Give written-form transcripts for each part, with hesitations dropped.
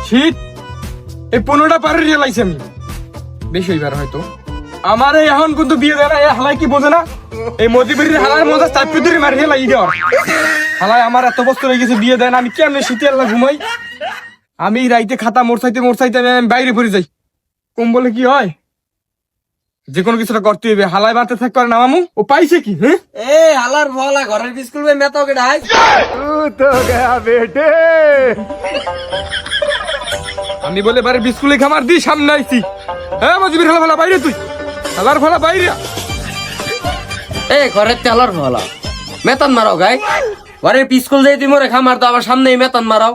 শীত এই 15টা পারে রিয়েলাইছি আমি বেশি হইবার হয়তো আমার এখন কিন্তু বিয়ে দেয় না হালাই কি বোঝে না এই মদিবির হালার মজা চাপি ধরে মারি হেলাই দেওয়ার হালাই আমার এত বছর হয়ে গেছে বিয়ে দেয় না আমি কেমনে শীতে আল্লাহ ঘুমাই আমি রাইতে খাতা মোরসাইতে আমি বাইরে পড়ে যাই কম বলে কি হয় যে কোনো কিছুটা করতে হইবে হালাই বাঁধতে থাক করে না মামু ও পাইছে কি হ্যাঁ এ হালার ভলা ঘরের স্কুল মে মেতো কে ঢাই তো গয়া বেটে আমি বলে বারে বিস্কুলে খামার দি সামনে আইছি হ্যাঁ মজিবির হালা ভালা বাইরে তুই হালার ভালা বাইরে এ ঘরের হালার ভলা মেতন মারাও গাই ঘরের স্কুল যাই তুমি রে খামার তো আবার সামনেই মেতন মারাও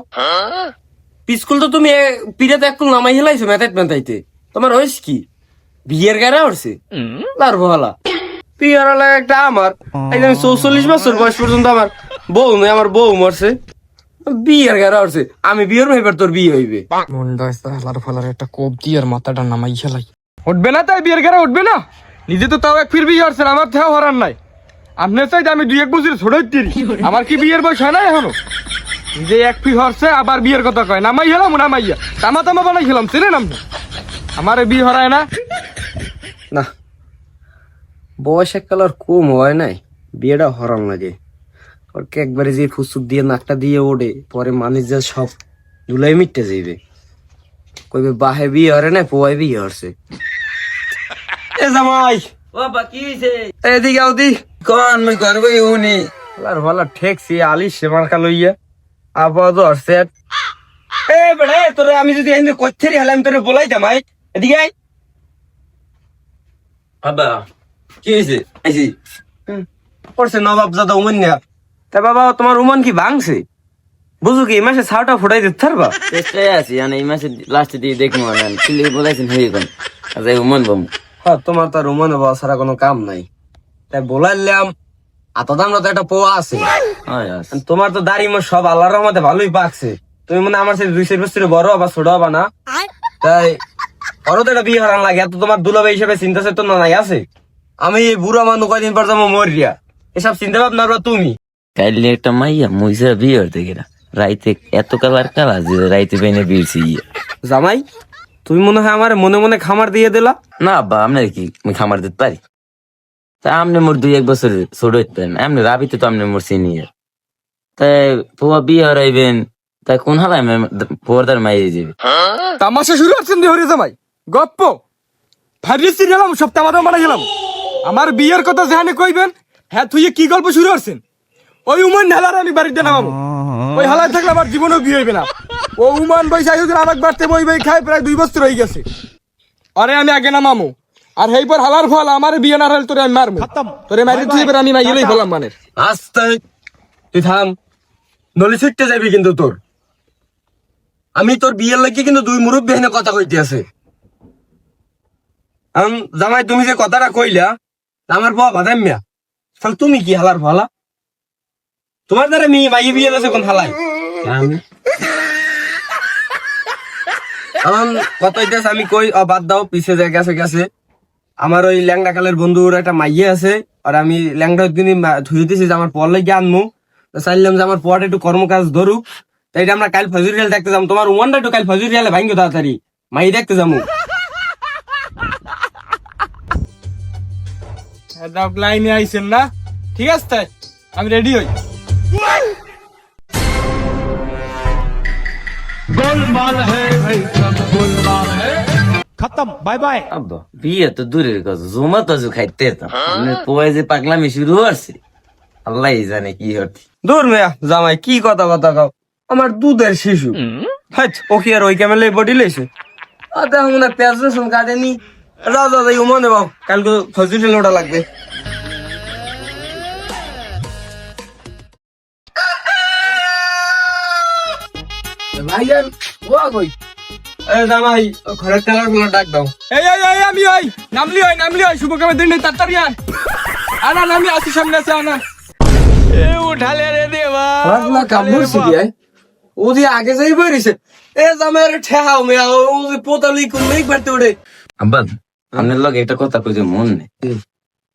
স্কুল তো তুমি পিড়াতে একটু নামাই হেলাইছো মেতাইতে তোমার হয়েছে কি বিয়ের গাড়া উঠছে লার ভলা বিয়ের একটা আমার একদম 44 বছর বয়স পর্যন্ত আমার বউ নেই আমার বউ মরছে বিয়ের গাড়া উঠছে আমি বিয়ের ভাইবার তোর বিয়ে হইবে মন্ডা হালার ফালার একটা কোপ দিয়ে আর মাথাটা নামাই খেলাই উঠবে না তাই বিয়ের গাড়া উঠবে না নিজে তো তাও এক ফির বিয়ে হচ্ছে আমার থেও হরার নাই আপনার চাইতে আমি 2-1 বছর ছোট আমার কি বিয়ের বয়স হয় না এখনো নিজে এক ফি হরছে আবার বিয়ের কথা কয় নামাই হেলাম নামাইয়া তামা বানাই খেলাম চেনেন আপনি আমার বিয়ে হরায় না না বয়স এককাল আর কম হয় নাই বিয়েটা হরান লাগে ওকে একবারে যে ফুসুক দিয়ে নাকটা দিয়ে ওঠে পরে মানুষ যা সব ধুলাই মিটতে যাইবে কইবে বাহে বিয়ে হরে না পোয়াই বিয়ে হরছে এ জামাই ও বাকি হইছে এদিকে আউদি কোন মই করব ইউনি আর ভালো ঠেকছি আলিশ সেমারকা লইয়া আপাতত হরছে এ বেড়ে তোরে আমি যদি এনে কইতেরি হলাম তোরে বলাই জামাই এদিকে আই আবা কি হইছে আইছি পড়ছে নবাব জাদা উমন না তা বাবা তোমার উমন কি ভাঙছে বুঝু কি এই মাসে ছাউটা ফুটাই দিতে পারবা চেষ্টা আছি মানে এই মাসে লাস্টে দিয়ে দেখবো না চিলি বলাইছেন হয়ে গেল আজ মন বম হ্যাঁ তোমার তো আর উমন হবা ছাড়া কোনো কাম নাই তাই বলাইলাম এত দাম তো একটা পোয়া আছে তোমার তো দাড়ি মোর সব আল্লাহর রহমতে ভালোই পাকছে তুমি মনে হয় আমার সাথে 2 বছর বড় হবা ছোট হবা না তাই ওরও তো একটা বিয়ে হারান লাগে এত তোমার দুলাভাই হিসেবে চিন্তা চেতনা নাই আছে আমি এই বুড়া মানুষ কয়দিন পর যাবো মরিয়া এসব চিন্তা ভাবনা করবা তুমি কাইলে একটা মাইয়া মুইসা বিয়ে হতে গেরা রাইতে এত কালার কালা যে রাইতে পেনে বিয়েছি জামাই তুমি মনে হয় আমার মনে মনে খামার দিয়ে দিলা না আব্বা আপনার কি আমি খামার দিতে পারি তা আপনি মোর 2-1 বছর ছোট হইতে পারেন আপনি রাবিতে তো আপনি মোর সিনিয়র তাই পোয়া বিয়ে হারাইবেন তাই কোন হালায় পোয়ার মাইয়ে যাবে তামাশা শুরু হচ্ছেন হরে জামাই গপ্প ফারিয়েছি গেলাম সব তামাদা মারা গেলাম আমার বিয়ের কথা যেখানে কইবেন হ্যাঁ তুই কি গল্প শুরু করছেন ওই উমান হালার আমি বাড়িতে নামাবো ওই হালায় থাকলে আমার জীবনেও বিয়ে হইবে না ও উমান বই চাইদিন আমাকে বাড়তে বই বই খায় প্রায় 2 বছর হয়ে গেছে আরে আমি আগে নামামো আর এই পর হালার ফল আমার বিয়ে না হলে তোরে আমি মারবো তোরে মারি তুই এবার আমি মাইলেই ফেলাম মানে আস্তে তুই থাম নলি ছুটতে যাবি কিন্তু তোর আমি তোর বিয়ের লাগিয়ে কিন্তু 2 মুরব্বী এনে কথা কইতে আছে জামাই তুমি যে কথাটা কইলা আমার বাবা বাদাম মিয়া তাহলে তুমি কি হালার ভালা তোমার দ্বারা মেয়ে মাইয়ে বিয়ে আছে কোন হালাই কথা হইতেছে আমি কই বাদ দাও পিছে যে গেছে গেছে আমার ওই ল্যাংড়া কালের বন্ধুর একটা মাইয়ে আছে আর আমি ল্যাংড়া দিন ধুয়ে দিয়েছি যে আমার পর লাগে আনমু চাইলাম যে আমার পর একটু কর্মকাজ ধরুক তাই আমরা কাল ফজুরিয়াল দেখতে যাবো তোমার ওয়ানটা একটু কাল ফজুরিয়ালে ভাঙ্গো তাড়াতাড়ি মাই দেখতে যাবো লাইনে আইছেন না ঠিক আছে তাই আমি রেডি হই गोलमाल है भाई सब गोलमाल है खत्म बाय बाय আব্বা বিয়ে তো দূরের কথা জমা তো খাইতে পোয়া যে পাগলামি শুরু হচ্ছে আল্লাহ জানে কি হচ্ছে দূর মেয়া জামাই কি কথা কথা কাও আমার দুধের শিশু হাট ও কি আর ওই ক্যামেলে বডি লইছে আদা মনে পেঁয়াজ রসুন কাটেনি যাও যাও যাই মনে বাও কালকে ফজুরিয়াল ওটা লাগবে ভাইজান ও কই এ জামাই ঘরের তেলার গুলো ডাক দাও এই আমি নামলি হয় শুভ কামে দিন তাড়াতাড়ি আনা আমি আসি সামনে আছে আনা এ উঠালে রে দেবা রাজলা কামড় সিবিআই ও যে আগে যাই বইরিছে এ জামাই রে ঠেহাও মেয়া ও যে পোতালি কোন মেঘ বাড়তে ওঠে আব্বা আপনার লগে একটা কথা কইছে মন নেই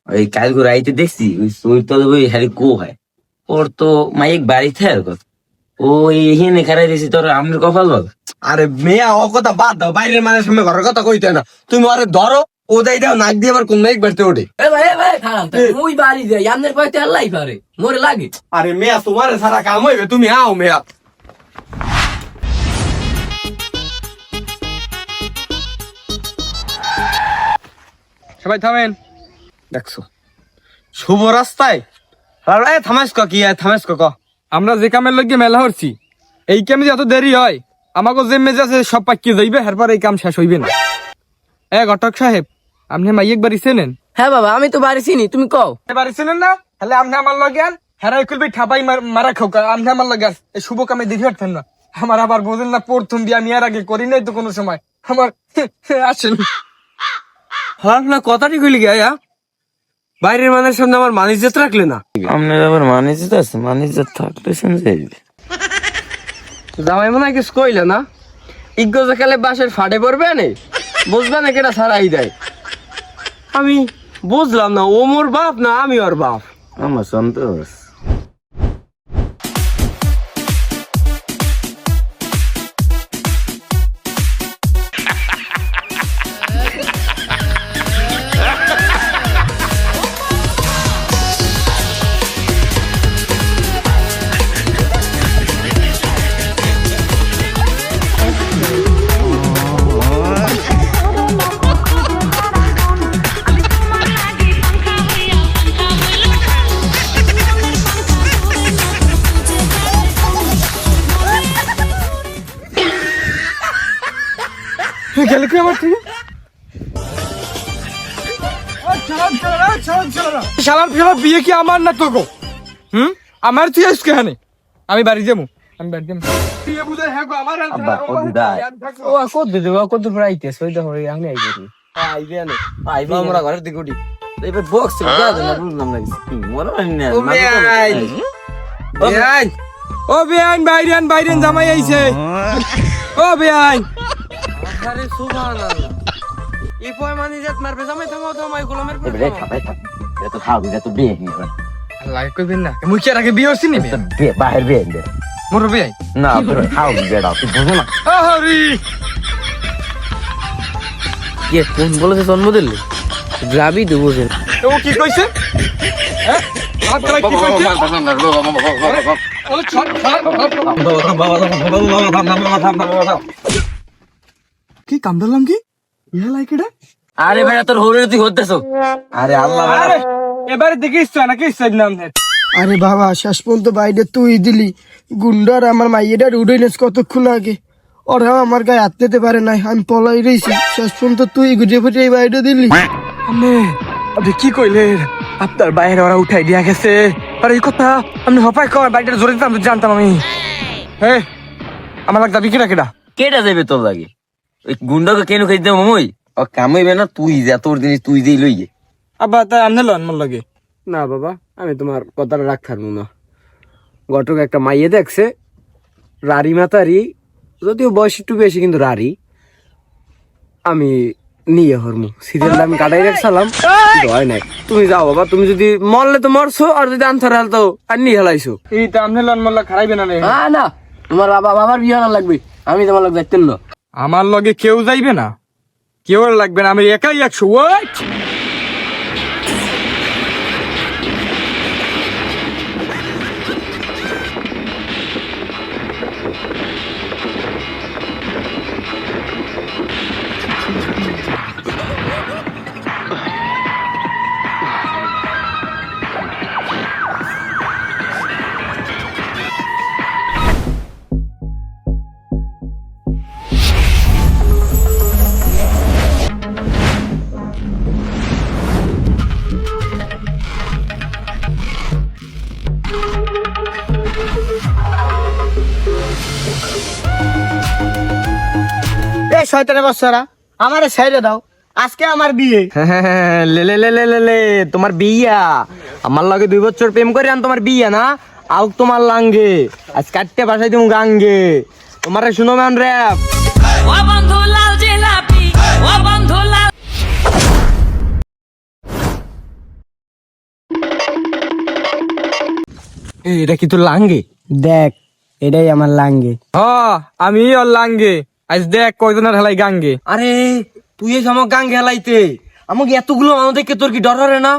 ওই কালকে রাইতে দেখছি ওই তো ওই হ্যারি কো হয় ওর তো মাইক বাড়িতে আর কথা ওই এখানে খারাই দিছি তোর আমনের কপাল বল। আরে মেয়া ও কথা বাদ দাও, বাইরের মানুষের সামনে ঘরের কথা কইতে না। তুমি আরে ধরো ও যাই দাও, নাক দিয়ে আবার কোন নাক বাড়তে ওঠে। এ ভাই খারাপ মুই বাড়ি যাই আমনের কয়তে আল্লাহ পারে মোরে লাগে। আরে মেয়া তোমার সারা কাম হইবে, তুমি আও মেয়া। সবাই থামেন। দেখছো শুভ রাস্তায় থামাস কি থামাস ক আমরা যে কামের লগে মেলা হচ্ছি, এই কামে যত দেরি হয় আমাকে যে মেজে আছে সব পাকিয়ে যাইবে, এরপর এই কাম শেষ হইবে না। ঘটক সাহেব, আপনি মাইয়েক বাড়ি চেনেন? হ্যাঁ বাবা আমি তো বাড়ি চিনি, তুমি কও। বাড়ি চেনেন না? তাহলে আপনি আমার লগে আন, হেরাই খুলবি ঠাপাই মারা খোকা। আপনি আমার লগে আন, এই শুভ কামে দেখে পারতেন না। আমার আবার বোঝেন না, প্রথম বিয়ে আমি আর আগে করি নাই তো কোনো সময়। আমার আসেন। হ্যাঁ না কথাটি কইলি গিয়া, বাইরের মানুষের সামনে আমার মানিজ্যত রাখলে না। আমনের আবার মানিজ্যত আছে, মানিজ্যত থাকলে শুনে যাইবে। জামাই মনে হয় কিছু কইলে না, ইজ্ঞ কালে বাসের ফাটে পড়বে না, বুঝবা না কেটা ছাড়াই দেয়। আমি বুঝলাম না, ও মোর বাপ না আমি ওর বাপ। আমার সন্তোষ গেলে কি আমার থেকে শালার বিয়ে কি আমার না তোকে? আমার তুই আজকে হানে আমি বাড়ি যাবো, আমি বাড়ি যাবো। বিয়ে বুঝে হ্যাঁ গো আমার আব্বা কদিদাই ও কত দিতে কত প্রাইতে সইতে হই আমি আইবো। আইবে না আইবে আমরা ঘরের দিকে উঠি। এবার বক্স দাও না, বুঝলাম না কিছু মনে হয় না। ও বেআই, ও বেআই, ও বেআইন বাইরেন বাইরেন জামাই আইছে। ও বেআইন আরে সুবহানাল্লাহ, এই পয় মানিজ্যত মারবে জামাই, থামাও থামাও গোলামের পর এবারে খাবাই থাক, এটা তো খাও, এটা তো বিয়ে নিয়ে লাগে কইবেন না, মুই কি আর আগে বিয়ে হচ্ছি নি? বাহির বিয়ে দে মোর বেআইন না, খাও বেড়াও, তুই বুঝো না। হরি কে কোন বলেছে জন্ম দিলে গ্রাবি দেবো যে ও কি কইছে? হ্যাঁ আমার গলায় কি কইছে? ও ছট কি কাম দিলাম কি ইয়া লাইকেডা? আরে বেটা তোর হরে তুই হতেছো। আরে আল্লাহ আরে এবারে দেখে ইচ্ছা নাকি ইচ্ছা নাম নে। আরে বাবা শেষ পর্যন্ত বাইরে তুই দিলি, গুন্ডার আমার মাইয়েটার উড়াইনেস কতক্ষণ আগে, ওরা আমার গায়ে হাত দিতে পারে নাই, আমি পলাই রয়েছি, শেষ পর্যন্ত তুই গুজে ফুটে এই বাইরে দিলি। আপনি আপনি কি কইলে? আপনার বাইরে ওরা উঠাই দিয়া গেছে। আর এই কথা আপনি হপাই কয় বাইরের জোরে দিতাম তো জানতাম আমি। হে আমার লাগ যাবি কিরা কিরা? কেটা যাবে তোর লাগে? ওই গুন্ডাকে কেন খাই দেবো মই? ও কামাইবে না, তুই যা, তোর জিনিস তুই দিয়ে লই গে। আব্বা তাই আমনে লন মোর লাগে। না বাবা, আমি তোমার কথাটা রাখতাম না। ঘটক একটা মাইয়ে দেখছে, রারি মাতারি, যদিও বয়স একটু বেশি কিন্তু রারি। আমি নিয়ে হরমু সিরিয়ালটা আমি কাটাই রাখছিলাম, কিন্তু হয় নাই। তুমি যাও বাবা, তুমি যদি মরলে তো মরছো, আর যদি আনসার হাল তো আর নিয়ে হেলাইছো। এই তা আমনে লন মোর লাগ খারাইবে না রে। না তোমার বাবার বিয়ে না লাগবে, আমি তোমার লোক দেখতেন না। আমার লগে কেউ যাইবে না, কেউ আর লাগবে না, আমি একাই 100। ওয়াট এই শয়তানের বাচ্চারা আমারে ছেড়ে দাও, আজকে আমার বিয়ে। লে লে লে লে লে লে, তোমার বিয়া আমার লাগে 2 বছর প্রেম করে আন, তোমার বিয়া না আউ তোমার লাঙ্গে আজ কাটতে বাসাই তুমি গাঙ্গে। তোমারে শুনো ম্যান র্যাপ, ও বন্ধু লাল জিলাপি, ও বন্ধু লাল। এটা কি তোর লাঙ্গে? দেখ এটাই আমার লাঙ্গে। হ আমি ওর লাঙ্গে, আজ দেখ কয়জনের হেলাই গাঙ্গে। আরে তুই এসে আমার গান গেলাইতে, আমাকে এতগুলো মানুষ দেখে তোর কি ডর হরে না?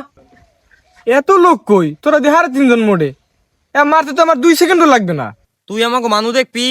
এত লোক কই, তোরা দেহার 3 জন মোড়ে, এ মারতে তো আমার 2 সেকেন্ডও লাগবে না। তুই আমাকে মানুষ দেখবি।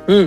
হুম